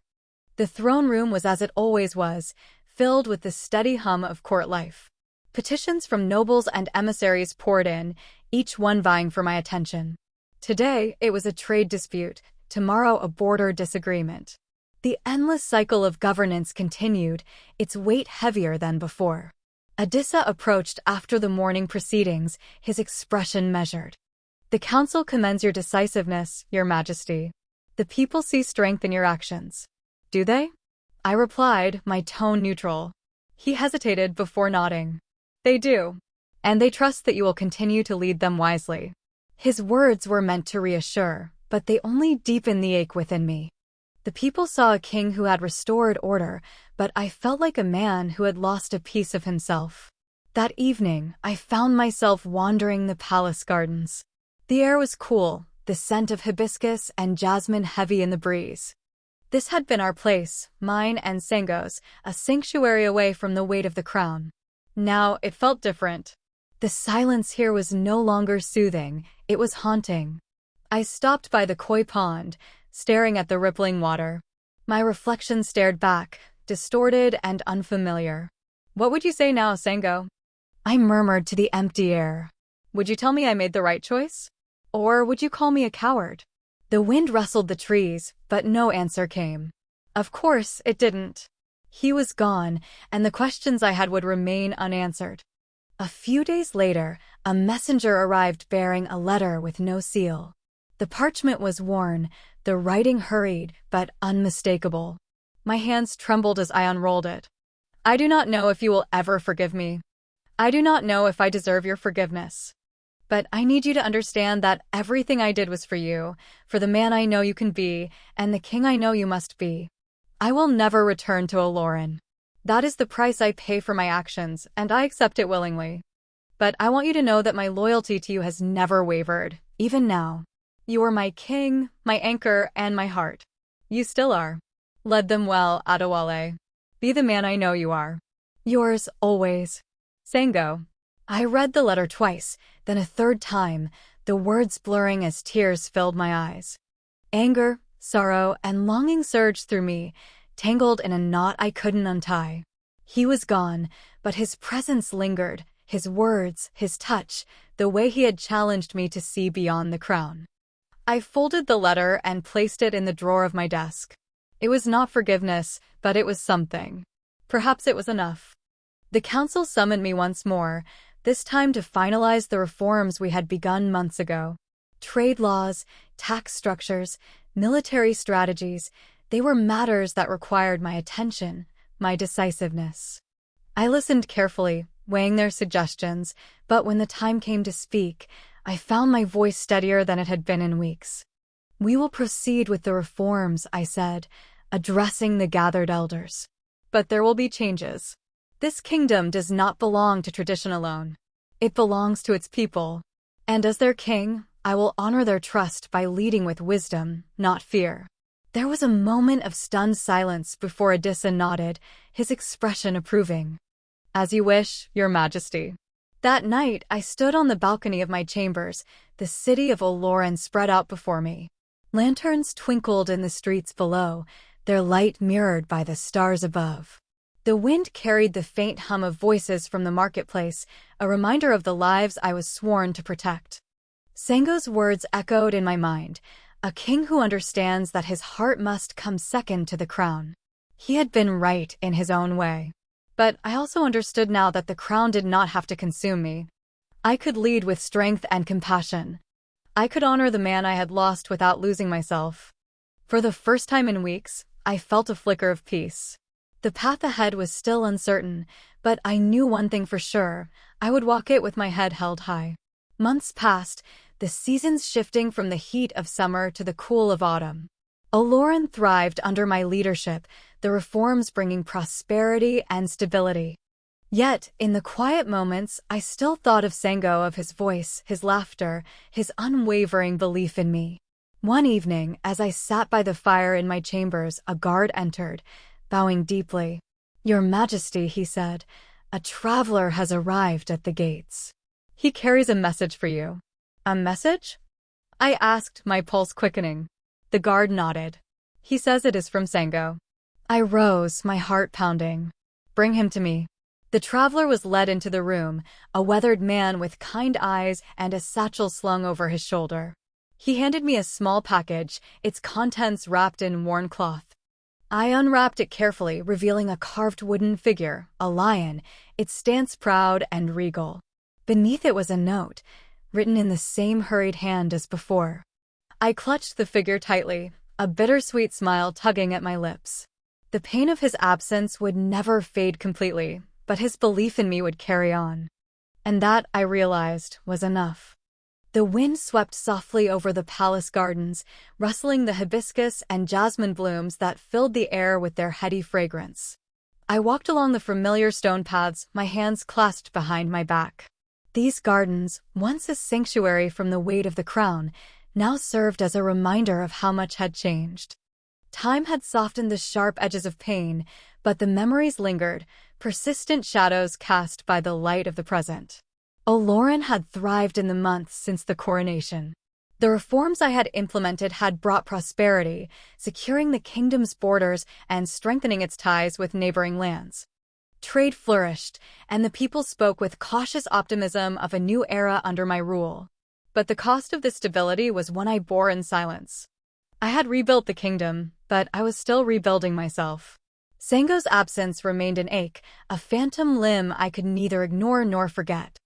The throne room was as it always was, filled with the steady hum of court life. Petitions from nobles and emissaries poured in, each one vying for my attention. Today, it was a trade dispute, tomorrow a border disagreement. The endless cycle of governance continued, its weight heavier than before. Adissa approached after the morning proceedings, his expression measured. "The council commends your decisiveness, Your Majesty. The people see strength in your actions." "Do they?" I replied, my tone neutral. He hesitated before nodding. "They do. And they trust that you will continue to lead them wisely." His words were meant to reassure, but they only deepened the ache within me. The people saw a king who had restored order, but I felt like a man who had lost a piece of himself. That evening, I found myself wandering the palace gardens. The air was cool, the scent of hibiscus and jasmine heavy in the breeze. This had been our place, mine and Sango's, a sanctuary away from the weight of the crown. Now, it felt different. The silence here was no longer soothing, it was haunting. I stopped by the koi pond, staring at the rippling water. My reflection stared back, distorted and unfamiliar. "What would you say now, Sango?" I murmured to the empty air. "Would you tell me I made the right choice? Or would you call me a coward?" The wind rustled the trees, but no answer came. Of course, it didn't. He was gone, and the questions I had would remain unanswered. A few days later, a messenger arrived bearing a letter with no seal. The parchment was worn, the writing hurried, but unmistakable. My hands trembled as I unrolled it. "I do not know if you will ever forgive me. I do not know if I deserve your forgiveness. But I need you to understand that everything I did was for you, for the man I know you can be, and the king I know you must be. I will never return to Olorun. That is the price I pay for my actions, and I accept it willingly. But I want you to know that my loyalty to you has never wavered, even now. You are my king, my anchor, and my heart. You still are. Lead them well, Adewale. Be the man I know you are. Yours always, Sango." I read the letter twice, then a third time, the words blurring as tears filled my eyes. Anger, sorrow, and longing surged through me, tangled in a knot I couldn't untie. He was gone, but his presence lingered, his words, his touch, the way he had challenged me to see beyond the crown. I folded the letter and placed it in the drawer of my desk. It was not forgiveness, but it was something. Perhaps it was enough. The council summoned me once more, this time to finalize the reforms we had begun months ago. Trade laws, tax structures, military strategies, they were matters that required my attention, my decisiveness. I listened carefully, weighing their suggestions, but when the time came to speak, I found my voice steadier than it had been in weeks. "We will proceed with the reforms," I said, addressing the gathered elders. "But there will be changes. This kingdom does not belong to tradition alone. It belongs to its people. And as their king, I will honor their trust by leading with wisdom, not fear." There was a moment of stunned silence before Adissa nodded, his expression approving. "As you wish, Your Majesty." That night, I stood on the balcony of my chambers, the city of Olorun spread out before me. Lanterns twinkled in the streets below, their light mirrored by the stars above. The wind carried the faint hum of voices from the marketplace, a reminder of the lives I was sworn to protect. Sango's words echoed in my mind, a king who understands that his heart must come second to the crown. He had been right in his own way. But I also understood now that the crown did not have to consume me. I could lead with strength and compassion. I could honor the man I had lost without losing myself. For the first time in weeks, I felt a flicker of peace. The path ahead was still uncertain, but I knew one thing for sure, I would walk it with my head held high. Months passed, the seasons shifting from the heat of summer to the cool of autumn. Olorun thrived under my leadership, the reforms bringing prosperity and stability. Yet, in the quiet moments, I still thought of Sango, of his voice, his laughter, his unwavering belief in me. One evening, as I sat by the fire in my chambers, a guard entered, bowing deeply. "Your Majesty," he said, "a traveler has arrived at the gates. He carries a message for you." "A message?" I asked, my pulse quickening. The guard nodded. "He says it is from Sango." I rose, my heart pounding. "Bring him to me." The traveler was led into the room, a weathered man with kind eyes and a satchel slung over his shoulder. He handed me a small package, its contents wrapped in worn cloth. I unwrapped it carefully, revealing a carved wooden figure, a lion, its stance proud and regal. Beneath it was a note, written in the same hurried hand as before. I clutched the figure tightly, a bittersweet smile tugging at my lips. The pain of his absence would never fade completely, but his belief in me would carry on. And that, I realized, was enough. The wind swept softly over the palace gardens, rustling the hibiscus and jasmine blooms that filled the air with their heady fragrance. I walked along the familiar stone paths, my hands clasped behind my back. These gardens, once a sanctuary from the weight of the crown, now served as a reminder of how much had changed. Time had softened the sharp edges of pain, but the memories lingered, persistent shadows cast by the light of the present. Olorun had thrived in the months since the coronation. The reforms I had implemented had brought prosperity, securing the kingdom's borders and strengthening its ties with neighboring lands. Trade flourished, and the people spoke with cautious optimism of a new era under my rule. But the cost of this stability was one I bore in silence. I had rebuilt the kingdom, but I was still rebuilding myself. Sango's absence remained an ache, a phantom limb I could neither ignore nor forget.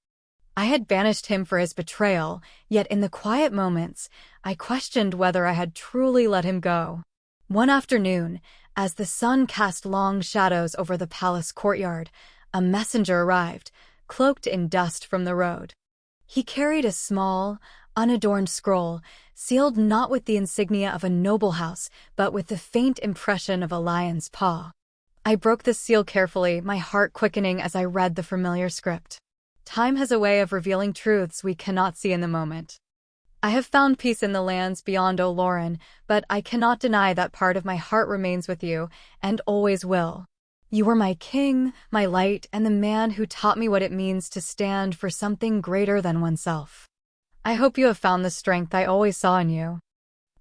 I had banished him for his betrayal, yet in the quiet moments, I questioned whether I had truly let him go. One afternoon, as the sun cast long shadows over the palace courtyard, a messenger arrived, cloaked in dust from the road. He carried a small, unadorned scroll, sealed not with the insignia of a noble house, but with the faint impression of a lion's paw. I broke the seal carefully, my heart quickening as I read the familiar script. Time has a way of revealing truths we cannot see in the moment. I have found peace in the lands beyond Olorun, but I cannot deny that part of my heart remains with you, and always will. You were my king, my light, and the man who taught me what it means to stand for something greater than oneself. I hope you have found the strength I always saw in you.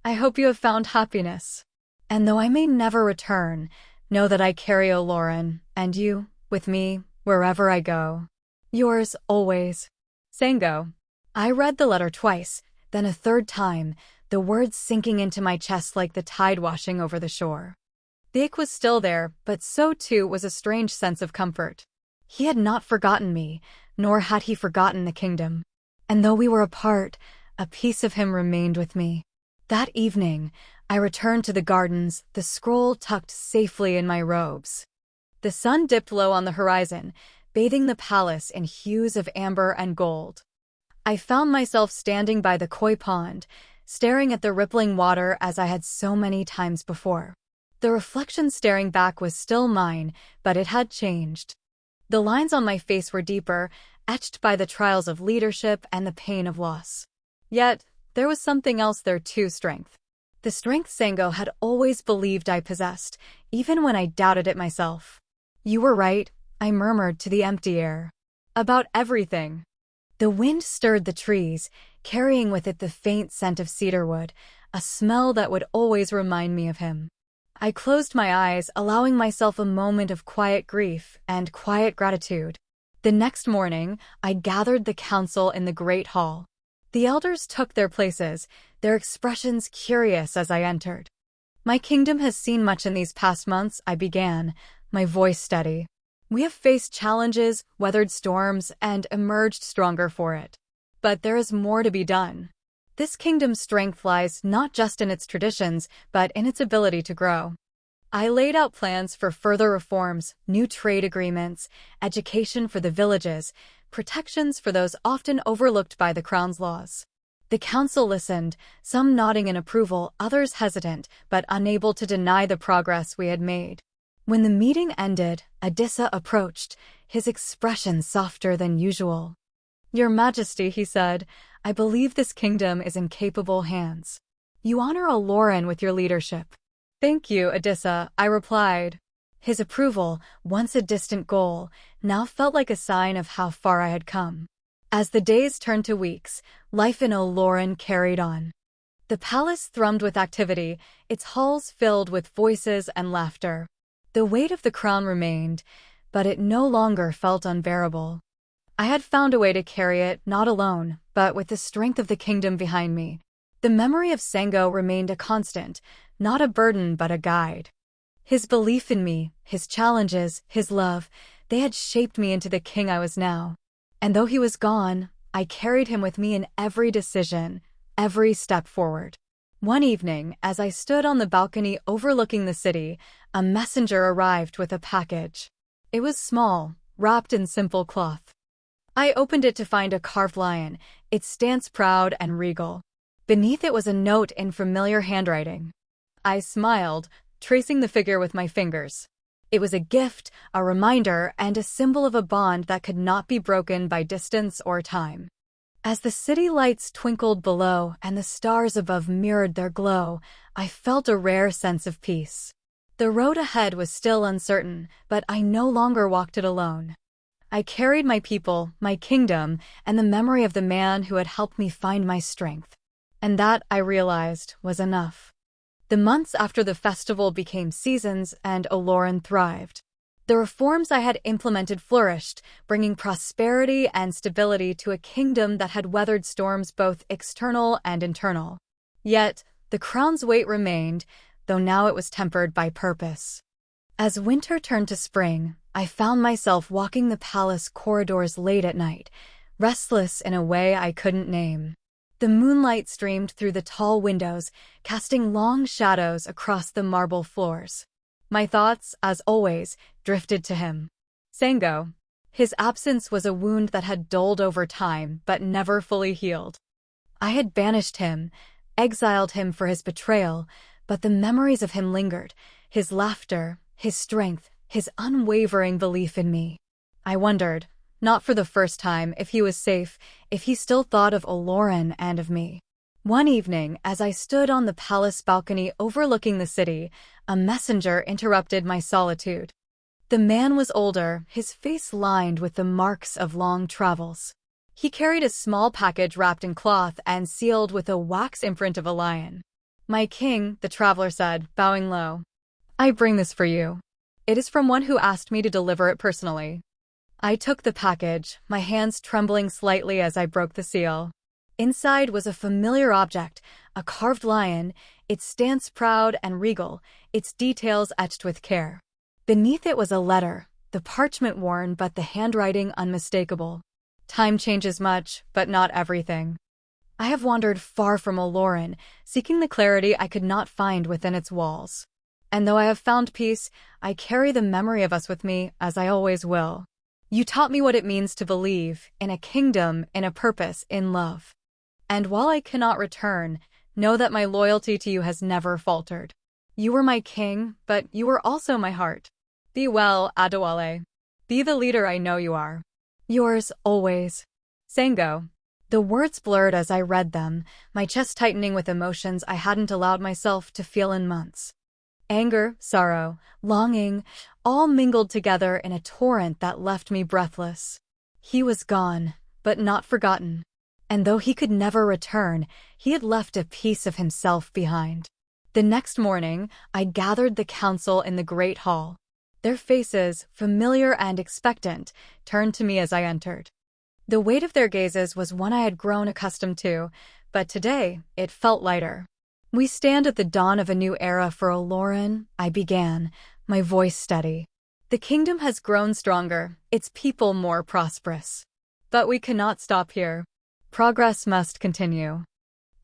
I hope you have found happiness. And though I may never return, know that I carry Olorun, and you, with me, wherever I go. Yours, always, Sango. I read the letter twice, then a third time, the words sinking into my chest like the tide washing over the shore. The ache was still there, but so too was a strange sense of comfort. He had not forgotten me, nor had he forgotten the kingdom. And though we were apart, a piece of him remained with me. That evening, I returned to the gardens, the scroll tucked safely in my robes. The sun dipped low on the horizon, bathing the palace in hues of amber and gold. I found myself standing by the koi pond, staring at the rippling water as I had so many times before. The reflection staring back was still mine, but it had changed. The lines on my face were deeper, etched by the trials of leadership and the pain of loss. Yet, there was something else there too, strength. The strength Sango had always believed I possessed, even when I doubted it myself. You were right, I murmured to the empty air. About everything. The wind stirred the trees, carrying with it the faint scent of cedarwood, a smell that would always remind me of him. I closed my eyes, allowing myself a moment of quiet grief and quiet gratitude. The next morning, I gathered the council in the great hall. The elders took their places, their expressions curious as I entered. My kingdom has seen much in these past months, I began, my voice steady. We have faced challenges, weathered storms, and emerged stronger for it. But there is more to be done. This kingdom's strength lies not just in its traditions, but in its ability to grow. I laid out plans for further reforms, new trade agreements, education for the villages, protections for those often overlooked by the crown's laws. The council listened, some nodding in approval, others hesitant, but unable to deny the progress we had made. When the meeting ended, Adissa approached, his expression softer than usual. Your Majesty, he said, I believe this kingdom is in capable hands. You honor Olorun with your leadership. Thank you, Adissa, I replied. His approval, once a distant goal, now felt like a sign of how far I had come. As the days turned to weeks, life in Olorun carried on. The palace thrummed with activity, its halls filled with voices and laughter. The weight of the crown remained, but it no longer felt unbearable. I had found a way to carry it, not alone, but with the strength of the kingdom behind me. The memory of Sango remained a constant, not a burden but a guide. His belief in me, his challenges, his love, they had shaped me into the king I was now. And though he was gone, I carried him with me in every decision, every step forward. One evening, as I stood on the balcony overlooking the city, a messenger arrived with a package. It was small, wrapped in simple cloth. I opened it to find a carved lion, its stance proud and regal. Beneath it was a note in familiar handwriting. I smiled, tracing the figure with my fingers. It was a gift, a reminder, and a symbol of a bond that could not be broken by distance or time. As the city lights twinkled below and the stars above mirrored their glow, I felt a rare sense of peace. The road ahead was still uncertain, but I no longer walked it alone. I carried my people, my kingdom, and the memory of the man who had helped me find my strength. And that, I realized, was enough. The months after the festival became seasons, and Olorun thrived. The reforms I had implemented flourished, bringing prosperity and stability to a kingdom that had weathered storms both external and internal. Yet, the crown's weight remained, though now it was tempered by purpose. As winter turned to spring, I found myself walking the palace corridors late at night, restless in a way I couldn't name. The moonlight streamed through the tall windows, casting long shadows across the marble floors. My thoughts, as always, drifted to him. Sango. His absence was a wound that had dulled over time but never fully healed. I had banished him, exiled him for his betrayal, but the memories of him lingered, his laughter, his strength, his unwavering belief in me. I wondered, not for the first time, if he was safe, if he still thought of Olorun and of me. One evening, as I stood on the palace balcony overlooking the city, a messenger interrupted my solitude. The man was older, his face lined with the marks of long travels. He carried a small package wrapped in cloth and sealed with a wax imprint of a lion. "My king," the traveler said, bowing low. "I bring this for you. It is from one who asked me to deliver it personally." I took the package, my hands trembling slightly as I broke the seal. Inside was a familiar object, a carved lion, its stance proud and regal, its details etched with care. Beneath it was a letter, the parchment worn but the handwriting unmistakable. Time changes much, but not everything. I have wandered far from Olorun, seeking the clarity I could not find within its walls. And though I have found peace, I carry the memory of us with me, as I always will. You taught me what it means to believe, in a kingdom, in a purpose, in love. And while I cannot return, know that my loyalty to you has never faltered. You were my king, but you were also my heart. Be well, Adewale. Be the leader I know you are. Yours, always. Sango. The words blurred as I read them, my chest tightening with emotions I hadn't allowed myself to feel in months. Anger, sorrow, longing, all mingled together in a torrent that left me breathless. He was gone, but not forgotten. And though he could never return, he had left a piece of himself behind. The next morning, I gathered the council in the great hall. Their faces, familiar and expectant, turned to me as I entered. The weight of their gazes was one I had grown accustomed to, but today it felt lighter. "We stand at the dawn of a new era for Olorun," I began, my voice steady. "The kingdom has grown stronger, its people more prosperous. But we cannot stop here. Progress must continue."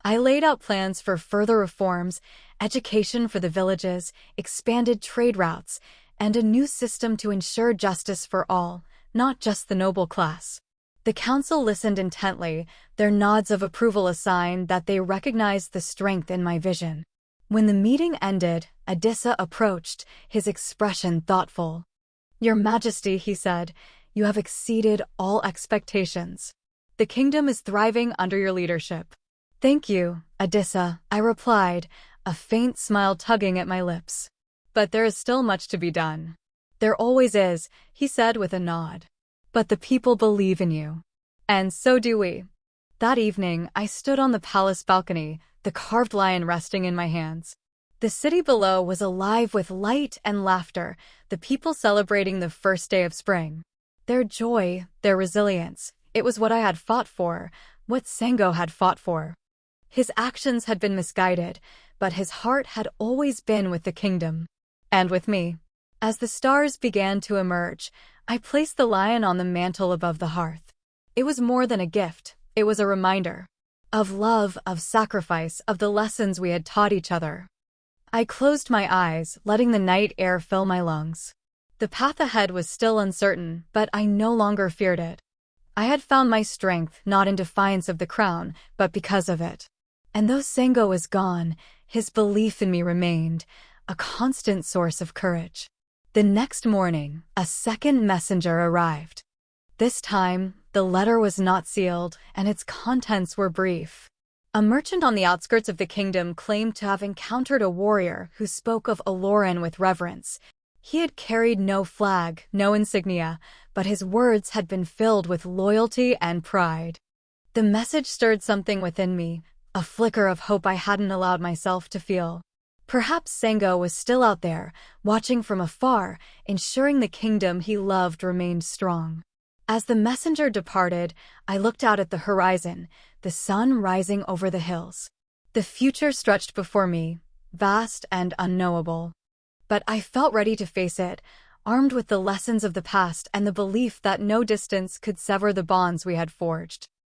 I laid out plans for further reforms, education for the villages, expanded trade routes, and a new system to ensure justice for all, not just the noble class. The council listened intently, their nods of approval a sign that they recognized the strength in my vision. When the meeting ended, Adisa approached, his expression thoughtful. "Your Majesty," he said, "you have exceeded all expectations. The kingdom is thriving under your leadership." "Thank you, Adisa," I replied, a faint smile tugging at my lips. "But there is still much to be done." "There always is," he said with a nod. "But the people believe in you. And so do we." That evening, I stood on the palace balcony, the carved lion resting in my hands. The city below was alive with light and laughter, the people celebrating the first day of spring. Their joy, their resilience, it was what I had fought for, what Sango had fought for. His actions had been misguided, but his heart had always been with the kingdom. And with me. As the stars began to emerge, I placed the lion on the mantle above the hearth. It was more than a gift, it was a reminder. Of love, of sacrifice, of the lessons we had taught each other. I closed my eyes, letting the night air fill my lungs. The path ahead was still uncertain, but I no longer feared it. I had found my strength not in defiance of the crown, but because of it. And though Sango was gone, his belief in me remained, a constant source of courage. The next morning, a second messenger arrived. This time, the letter was not sealed, and its contents were brief. A merchant on the outskirts of the kingdom claimed to have encountered a warrior who spoke of Olorun with reverence. He had carried no flag, no insignia, but his words had been filled with loyalty and pride. The message stirred something within me, a flicker of hope I hadn't allowed myself to feel. Perhaps Sango was still out there, watching from afar, ensuring the kingdom he loved remained strong. As the messenger departed, I looked out at the horizon, the sun rising over the hills. The future stretched before me, vast and unknowable. But I felt ready to face it, armed with the lessons of the past and the belief that no distance could sever the bonds we had forged.